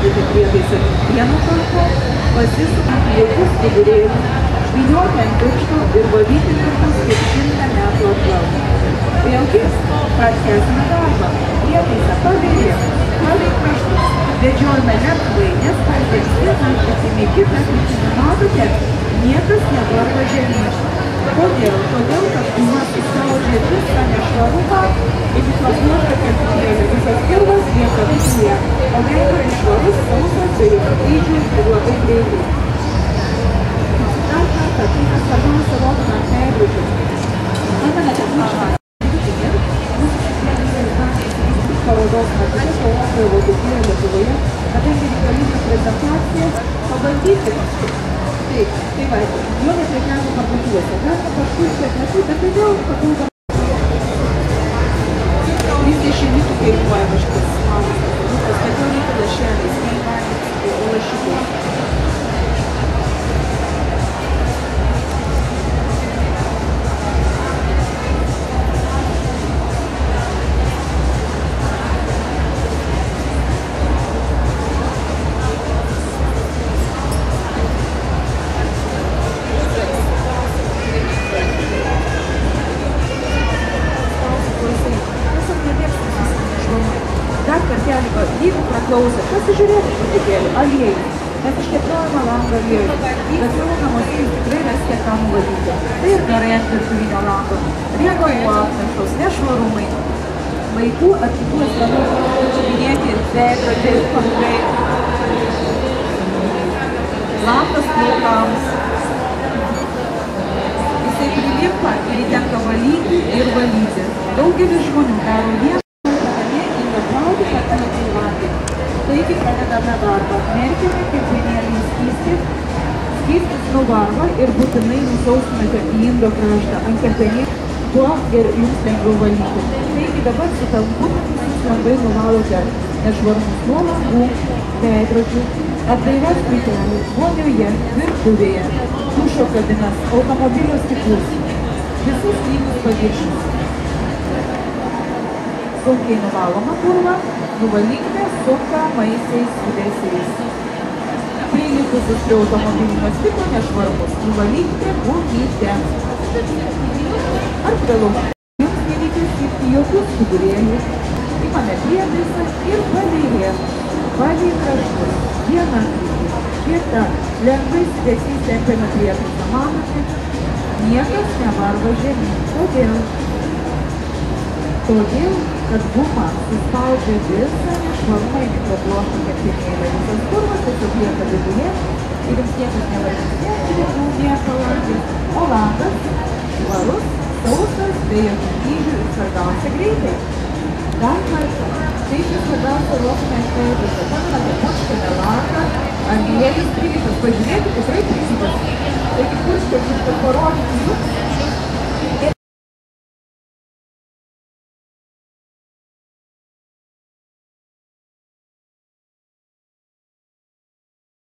parodyti prietaisą vienu kartu, pasisukant jokius figūrėlius, vynioti ant piršto ir valyti pirštus kaip 100 metų atgal. Vėlgi, pratęsime darbą. Prietaisą pavėrėm, pavėk pirštus, vedžiojame lengvai, nesparčiai, vieną kryptimį, kitą kryptimį. Matote, niekas nevarva žemyn. Kodėl? Todėl, kad guma suspaudžia visą nešvarumą ir įplanuota kepurėlė. Visas pilvas lieka viduje, o veido išvarus, sausas, be jokių kryžių ir labai greitai. Dar kartą, tai kas svarbiausia rodoma ant veidrodžių. Pamenate, parodos metu Europoje, Vokietijoje, Lietuvoje, kadangi reikalinga prezentacija, pabandyti. Tai va, jo neprekiavo parduotuvėse. Galima kažkur sekmetu, bet tai vėl papildomai. 30 litų kainuoja kažkas malas. Viskas, bet jau reikia lašeliais, neįmanyti, o lašikais. Jeigu praklausė, pasižiūrėti truputėlį, aliejų. Mes iškepliojame langą aliejų, bet savo namuose jūs tikrai rasite ką nuvalyti. Tai ir garai ant virtuvinio lango, riebalų apnašos, nešvarumai, vaikų ar kitų asmenų minėti veidrodį, pangai, langas plaukams. Jisai prilimpa ir jį tenka valyti ir valyti. Daugelis žmonių daro vieną. Taigi pradedame darbą. Merkime kiekvienėlį skystį. Skystis nuvarva ir būtinai nusausinate į indo kraštą ant kepenį, tuo ir jums lengviau valyti. Taigi dabar su talpu jūs lengvai nuvalote nešvarumus nuo langų, veidrodžių, atgaivos plytelių, vonioje, virtuvėje, dušo kabinas, automobilio stiklus, visus lygius paviršius. Sunkiai nuvaloma purva, nuvalykite sukamaisiais judesiais. Prilipusius prie automobilinio stiklo nešvarmus nuvalykite gumyte. Ar prie laukų. Jums nereikia skirti jokius figūrėlius. Imame prietaisą ir pavėrėm. Palei kraštus. Viena kryptį. Kita. Lengvais judesiais tempiame prietaisą. Manote, niekas nevarva žemyn. Kodėl? Todėl, kad guma suspaudžia visą nešvarumą į mikroploštą kepinėlę. Visas purvas tiesiog lieka viduje ir jums niekas nevarys nieko, nieko langės. O langas švarus, sausas, be jokių kryžių ir svarbiausia greitai. Dar kartą, tai šis svarbiausia ruošime iš veidrodžio. Pamenate, purškime langą, aliejus primitas. Pažiūrėkit, tikrai primitas. Taigi purškite, kad parodyti jums.